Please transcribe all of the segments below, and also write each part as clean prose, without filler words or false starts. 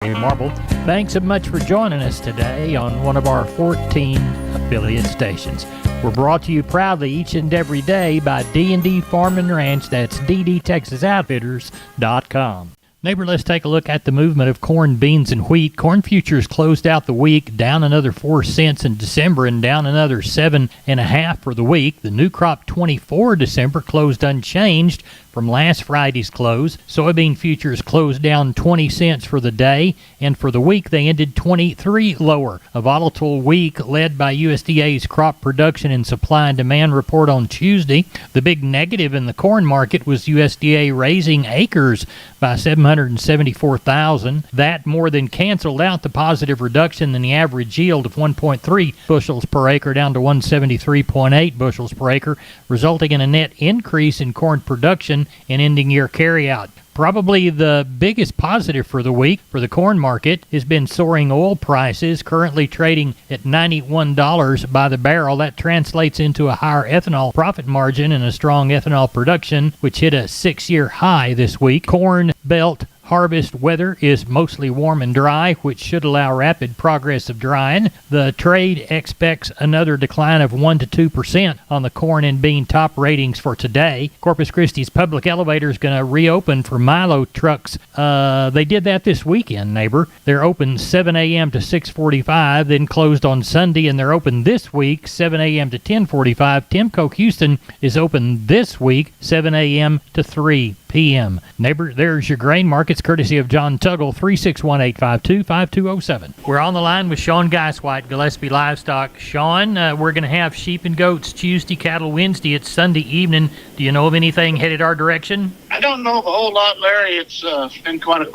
Marble. Thanks so much for joining us today on one of our 14 affiliate stations. We're brought to you proudly each and every day by D&D Farm and Ranch. That's ddtexasoutfitters.com. Neighbor, let's take a look at the movement of corn, beans, and wheat. Corn futures closed out the week down another 4 cents in December and down another 7.5 for the week. The new crop 24 December closed unchanged from last Friday's close. Soybean futures closed down 20 cents for the day, and for the week they ended 23 lower. A volatile week led by USDA's crop production and supply and demand report on Tuesday. The big negative in the corn market was USDA raising acres by 774,000. That more than canceled out the positive reduction in the average yield of 1.3 bushels per acre down to 173.8 bushels per acre, resulting in a net increase in corn production and ending year carryout. Probably the biggest positive for the week for the corn market has been soaring oil prices, currently trading at $91 by the barrel. That translates into a higher ethanol profit margin and a strong ethanol production, which hit a 6-year high this week. Corn Belt harvest weather is mostly warm and dry, which should allow rapid progress of drying. The trade expects another decline of 1 to 2% on the corn and bean top ratings for today. Corpus Christi's public elevator is going to reopen for Milo trucks. They did that this weekend, neighbor. They're open 7 a.m. to 6:45, then closed on Sunday, and they're open this week 7 a.m. to 10:45. Timco Houston is open this week 7 a.m. to 3 p.m. Neighbor, there's your grain markets, courtesy of John Tuggle, 361-852-5207. We're on the line with Sean Geiswhite, Gillespie Livestock. Sean, we're going to have sheep and goats Tuesday, cattle Wednesday. It's Sunday evening. Do you know of anything headed our direction? I don't know of a whole lot, Larry. It's been kind of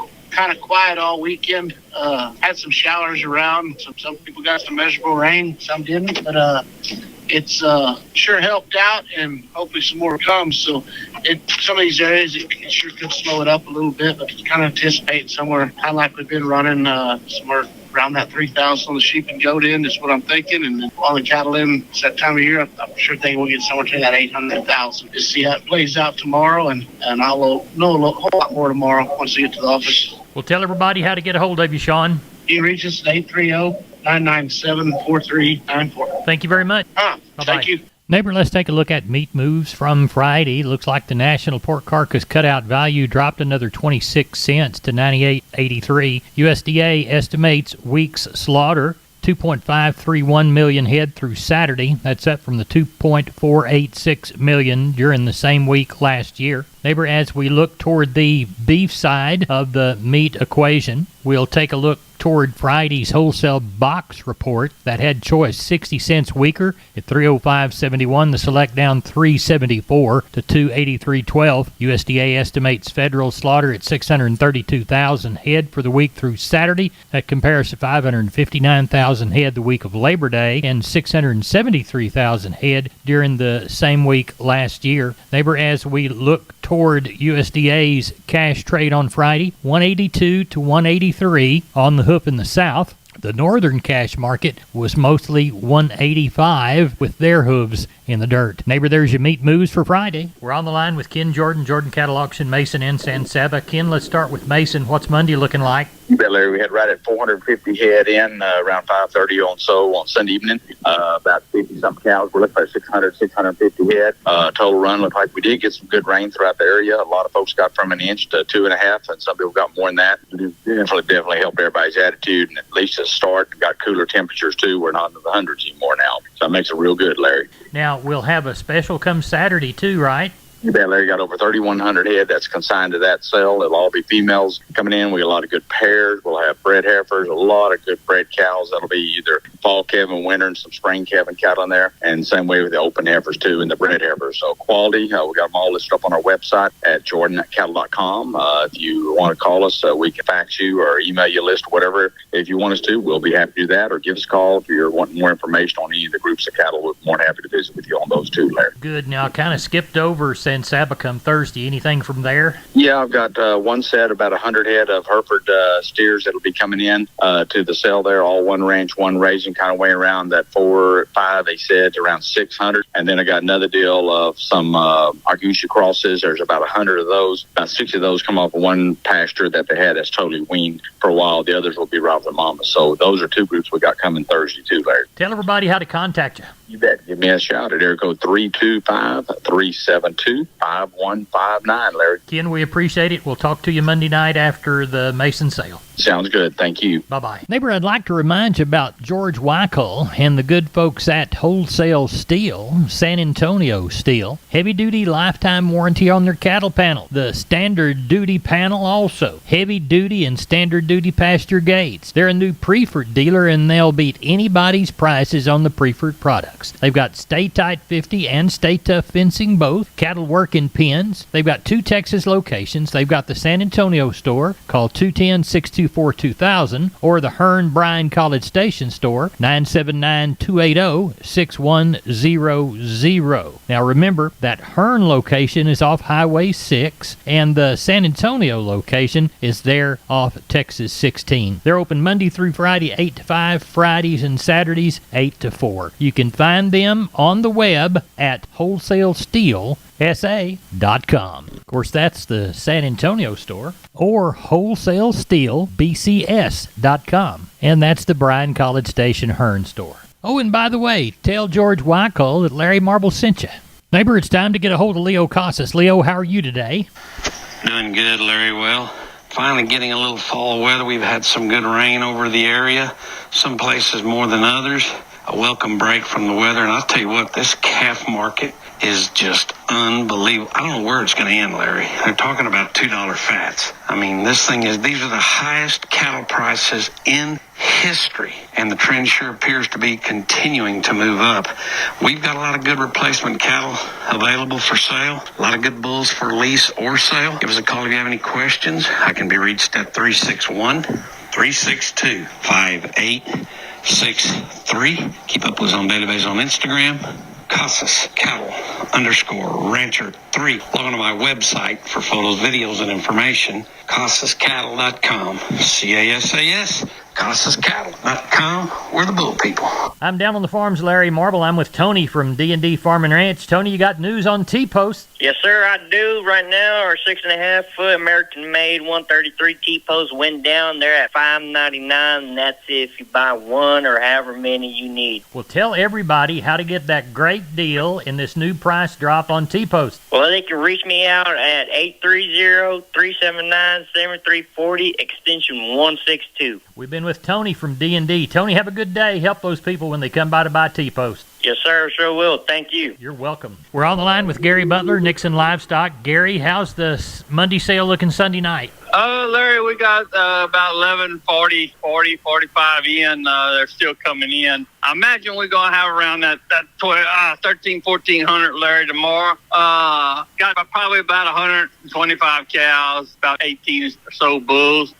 quiet all weekend. Had some showers around. Some people got some measurable rain. Some didn't, but it's sure helped out, and hopefully some more comes. So some of these areas, it sure could slow it up a little bit, but it's kind of anticipating somewhere, kind of like we've been running somewhere around that 3,000 on the sheep and goat end is what I'm thinking. And then on the cattle end, it's that time of year, I'm sure thinking we'll get somewhere to that 800,000. Just see how it plays out tomorrow, and I'll know a whole lot more tomorrow once I get to the office. Well, tell everybody how to get a hold of you, Sean. You can reach us at 830-997-4394. Thank you very much. Thank you. Neighbor, let's take a look at meat moves from Friday. Looks like the national pork carcass cutout value dropped another 26 cents to 98.83. USDA estimates week's slaughter 2.531 million head through Saturday. That's up from the 2.486 million during the same week last year. Neighbor, as we look toward the beef side of the meat equation, we'll take a look toward Friday's wholesale box report that had choice 60 cents weaker at 305.71. The select down 374 to 283.12. USDA estimates federal slaughter at 632,000 head for the week through Saturday. That compares to 559,000 head the week of Labor Day and 673,000 head during the same week last year. Neighbor, as we look toward USDA's cash trade on Friday, 182 to 183 on the hoof in the south. The northern cash market was mostly 185 with their hooves in the dirt. Neighbor, there's your meat moves for Friday. We're on the line with Ken Jordan, Jordan Cattle Auction, Mason, and San Saba. Ken, let's start with Mason. What's Monday looking like? You bet, Larry. We had right at 450 head in around 5:30 on Sunday evening. About 50-something cows. We're looking at 650 head. Total run looked like we did get some good rain throughout the area. A lot of folks got from an inch to 2.5, and some people got more than that. It definitely helped everybody's attitude, and at least at the start, got cooler temperatures too. We're not in the hundreds anymore now, so it makes it real good, Larry. Now, we'll have a special come Saturday too, right? You bet, Larry. Got over 3,100 head that's consigned to that sale. It'll all be females coming in. We got a lot of good pairs. We'll have bred heifers, a lot of good bred cows. That'll be either fall calving, winter, and some spring calving cattle in there. And same way with the open heifers, too, and the bred heifers. So quality, we got them all listed up on our website at jordan@cattle.com. If you want to call us, we can fax you or email you a list or whatever. If you want us to, we'll be happy to do that. Or give us a call if you're wanting more information on any of the groups of cattle. We're more than happy to visit with you on those, too, Larry. Good. Now, I kind of skipped over San in Saba come Thursday. Anything from there? Yeah, I've got one set, about 100 head of Hereford steers that'll be coming in to the sale there, all one ranch, one raising, kind of weighing around that 4, 5, they said, around 600. And then I got another deal of some Argusha crosses. There's about 100 of those. About 60 of those come off of one pasture that they had that's totally weaned for a while. The others will be right with the mama. So those are two groups we got coming Thursday too, Larry. Tell everybody how to contact you. You bet. Give me a shout at area code 325-372-5159, Larry. Ken, we appreciate it. We'll talk to you Monday night after the Mason sale. Sounds good. Thank you. Bye-bye. Neighbor, I'd like to remind you about George Weichel and the good folks at Wholesale Steel, San Antonio Steel. Heavy-duty lifetime warranty on their cattle panel. The standard duty panel also. Heavy-duty and standard-duty pasture gates. They're a new Preferred dealer, and they'll beat anybody's prices on the Preferred products. They've got Stay Tight 50 and Stay Tough fencing both. Cattle work in pens. They've got 2 Texas locations. They've got the San Antonio store. Call 210-624-2000 or the Hearn Bryan College Station store, 979-280-6100. Now remember, that Hearn location is off Highway 6 and the San Antonio location is there off Texas 16. They're open Monday through Friday 8 to 5, Fridays and Saturdays 8 to 4. You can find them on the web at wholesalesteelsa.com. Of course, that's the San Antonio store, or wholesalesteelbcs.com. And that's the Bryan College Station Hearn store. Oh, and by the way, tell George Weichel that Larry Marble sent you. Neighbor, it's time to get a hold of Leo Casas. Leo, how are you today? Doing good, Larry. Well, finally getting a little fall weather. We've had some good rain over the area, some places more than others. A welcome break from the weather. And I'll tell you what, this calf market is just unbelievable. I don't know where it's going to end, Larry. They're talking about $2 fats. I mean, these are the highest cattle prices in history, and the trend sure appears to be continuing to move up. We've got a lot of good replacement cattle available for sale, a lot of good bulls for lease or sale. Give us a call if you have any questions. I can be reached at 361-362-5863. Keep up with us on database on Instagram. Casas Cattle _Rancher 3. Log on to my website for photos, videos, and information. CasasCattle.com. CASAS. CasasCattle.com. We're the bull people. I'm down on the farms, Larry Marble. I'm with Tony from D&D Farm and Ranch. Tony, you got news on T-Post? Yes, sir, I do. Right now, our 6.5-foot American-made 133 T-posts went down. They're at $5.99, and that's if you buy one or however many you need. Well, tell everybody how to get that great deal in this new price drop on T-Post. Well, they can reach me out at 830-379-7340, extension 162. We've been with Tony from D&D. Tony, have a good day. Help those people when they come by to buy T-Post. Yes, sir, sure will. Thank you. You're welcome. We're on the line with Gary Butler, Nixon Livestock. Gary, how's the Monday sale looking Sunday night? Larry, we got about 45 in. They're still coming in. I imagine we're going to have around that 1,400, Larry, tomorrow. Got probably about 125 cows, about 18 or so bulls.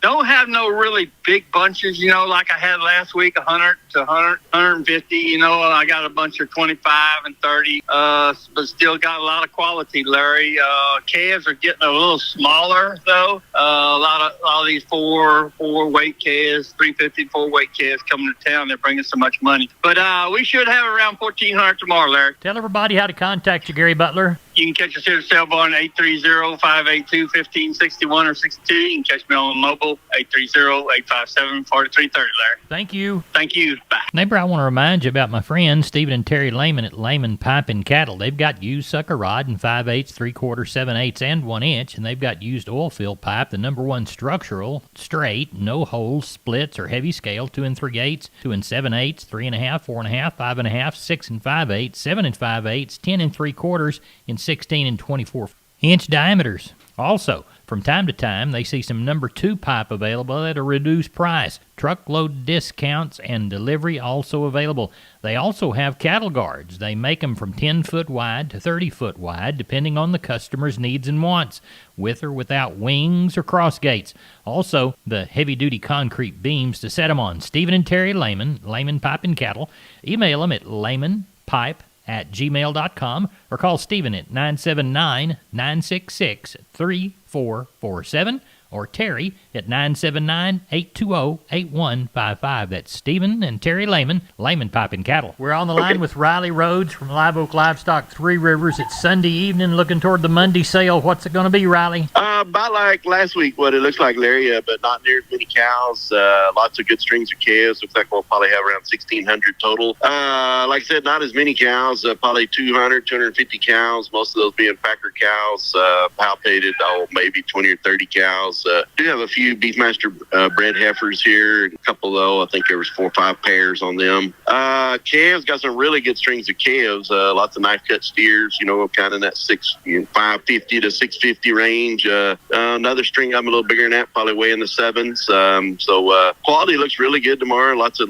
Don't have no really big bunches, like I had last week, 100 to 150. I got a bunch of 25 and 30, but still got a lot of quality, Larry. Calves are getting a little smaller, though. A lot of these four weight calves, 350 4-weight calves coming to town. They're bringing so much money. But we should have around 1,400 tomorrow, Larry. Tell everybody how to contact you, Gary Butler. You can catch us here at the cell bar 830-582-1561 or 62. You can catch me on mobile, 830-857-4330, Larry. Thank you. Thank you. Bye. Neighbor, I want to remind you about my friends Stephen and Terry Lehman at Lehman Pipe and Cattle. They've got used sucker rod in 5/8, 3/4, 7/8, and 1 inch, and they've got used oil field pipe, the #1 structural, straight, no holes, splits, or heavy scale, 2 3/8, 2 7/8, 3.5, 4.5, 5.5, 6 5/8, 7 5/8, 10 3/4, and 16 and 24 inch diameters. Also, from time to time, they see some #2 pipe available at a reduced price. Truckload discounts and delivery also available. They also have cattle guards. They make them from 10-foot wide to 30-foot wide, depending on the customer's needs and wants, with or without wings or cross gates. Also, the heavy-duty concrete beams to set them on. Stephen and Terry Lehman, Lehman Pipe and Cattle. Email them at lehmanpipe gmail.com, or call Stephen at 979-966-3447, or Terry at 979-820-8155. That's Stephen and Terry Lehman, Lehman Piping Cattle. We're on the line with Riley Rhodes from Live Oak Livestock, Three Rivers. It's Sunday evening, looking toward the Monday sale. What's it going to be, Riley? About like last week, what it looks like, Larry, but not near as many cows. Lots of good strings of calves. Looks like we'll probably have around 1,600 total. Like I said, not as many cows, probably 200, 250 cows, most of those being packer cows, palpated, maybe 20 or 30 cows. Do have a few Beefmaster bred heifers here. A couple, though, I think there was 4 or 5 pairs on them. Calves, got some really good strings of calves. Lots of knife-cut steers, kind of in that 550 to 650 range. Another string I'm a little bigger than that, probably way in the 7s. So quality looks really good tomorrow. Lots of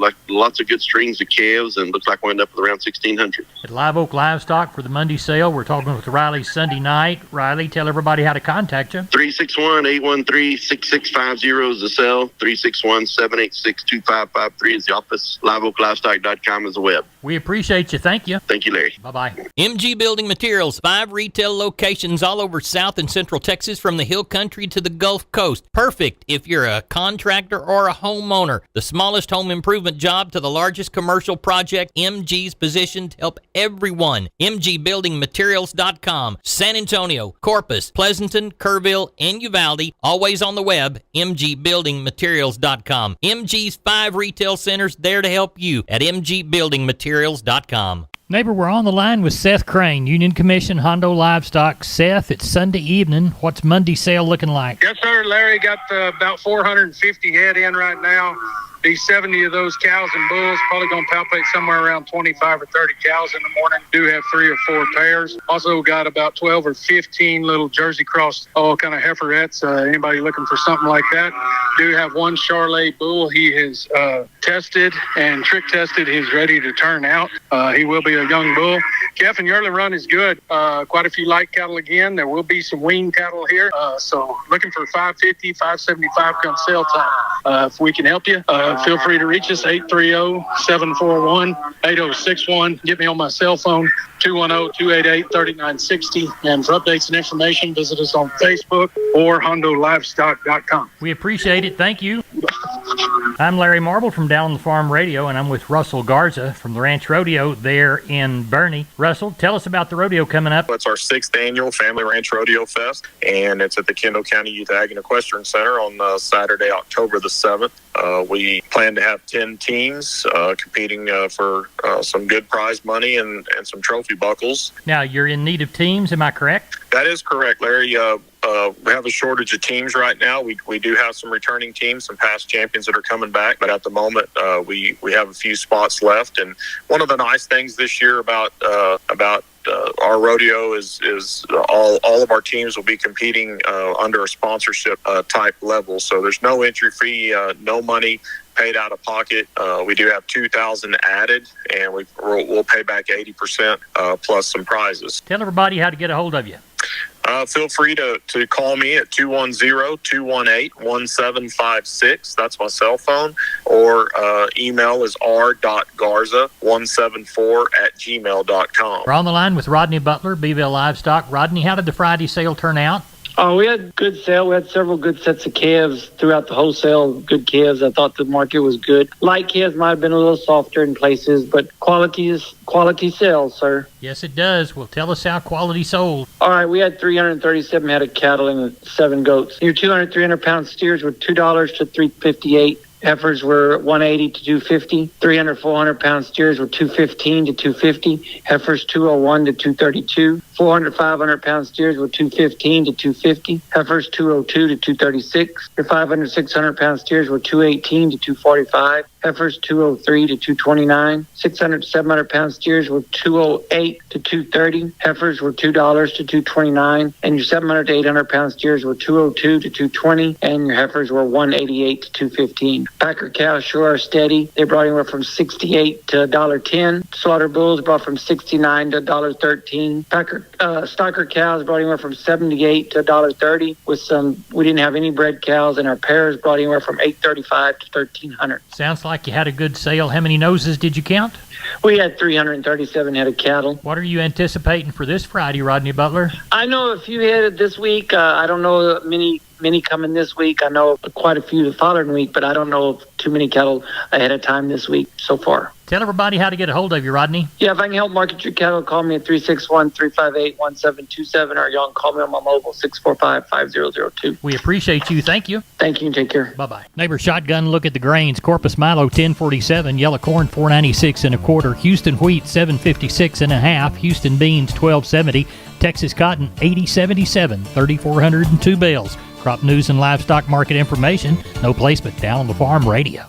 good strings of calves, and looks like we'll end up with around 1,600. At Live Oak Livestock for the Monday sale, we're talking with Riley Sunday night. Riley, tell everybody how to contact you. 361-813-6650 is the cell. 361-786-2553 is the office. LiveOakLivestock.com is the web. We appreciate you. Thank you. Thank you, Larry. Bye-bye. MG Building Materials, 5 retail locations all over South and Central Texas, from the Hill Country to the Gulf Coast. Perfect if you're a contractor or a homeowner. The smallest home improvement job to the largest commercial project, MG's positioned to help everyone. MGBuildingMaterials.com. San Antonio, Corpus, Pleasanton, Kerrville, and Uvalde. Always on the web, MGBuildingMaterials.com. MG's 5 retail centers there to help you at MGBuildingMaterials.com. Neighbor, we're on the line with Seth Crane, Union Commission, Hondo Livestock. Seth, it's Sunday evening. What's Monday sale looking like? Yes, sir. Larry, got about 450 head in right now. These 70 of those cows and bulls, probably going to palpate somewhere around 25 or 30 cows in the morning. Do have 3 or 4 pairs. Also got about 12 or 15 little Jersey cross, all kind of heiferettes. Anybody looking for something like that? Do have 1 Charolais bull. He is tested and trick tested. He's ready to turn out. He will be a young bull. Calf and yearling run is good. Quite a few light cattle again. There will be some wean cattle here. So looking for 550, 575 come sale time. If we can help you, feel free to reach us, 830-741-8061. Get me on my cell phone, 210-288-3960. And for updates and information, visit us on Facebook or HondoLivestock.com. We appreciate it. Thank you. I'm Larry Marble from Down on the Farm Radio, and I'm with Russell Garza from the Ranch Rodeo there in Bernie. Russell, tell us about the rodeo coming up. It's our 6th annual Family Ranch Rodeo Fest, and it's at the Kendall County Youth Ag and Equestrian Center on Saturday, October the 7th. We plan to have 10 teams competing for some good prize money and some trophy buckles. Now, you're in need of teams, am I correct? That is correct, Larry. We have a shortage of teams right now. We do have some returning teams, some past champions that are coming back, but at the moment we have a few spots left. And one of the nice things this year about our rodeo is all of our teams will be competing under a sponsorship type level. So there's no entry fee, no money paid out of pocket. We do have 2,000 added, and we'll pay back 80% plus some prizes. Tell everybody how to get a hold of you. Feel free to call me at 210-218-1756. That's my cell phone. Or email is r.garza174@gmail.com. We're on the line with Rodney Butler, Beeville Livestock. Rodney, how did the Friday sale turn out? We had good sale. We had several good sets of calves throughout the wholesale. Good calves. I thought the market was good. Light calves might have been a little softer in places, but quality sells, sir. Yes, it does. Well, tell us how quality sold. All right, we had 337 head of cattle and 7 goats. Your 200, 300-pound steers were $2 to $3.58. Heifers were $180 to $250. 300, 400-pound steers were $215 to $250. Heifers $201 to $232. 400, 500-pound steers were $215 to $250. Heifers $202 to $236. Your 500, 600-pound steers were $218 to $245. Heifers $203 to $229. 600, 700-pound steers were $208 to $230. Heifers were $2 to $229. And your 700 to 800-pound steers were $202 to $220. And your heifers were $188 to $215. Packer cows sure are steady. They brought anywhere from $68 to $1.10. Slaughter bulls brought from $69 to $1.13. Packer stocker cows brought anywhere from $78 to $1.30. With some, we didn't have any bred cows, and our pairs brought anywhere from $835 to $1,300. Sounds like you had a good sale. How many noses did you count? We had 337 head of cattle. What are you anticipating for this Friday, Rodney Butler? I know a few headed this week. I don't know many coming this week. I know quite a few the following week, but I don't know of too many cattle ahead of time this week so far. Tell everybody how to get a hold of you, Rodney. Yeah, if I can help market your cattle, call me at 361-358-1727, or y'all can call me on my mobile, 645-5002. We appreciate you. Thank you. Thank you, and take care. Bye-bye. Neighbor Shotgun, look at the grains. Corpus Milo, 1047. Yellow corn, 496 1/4. Houston wheat, 756 1/2. Houston beans, 1270. Texas cotton, 8077. 3,402 bales. Crop news and livestock market information. No place but Down on the Farm Radio.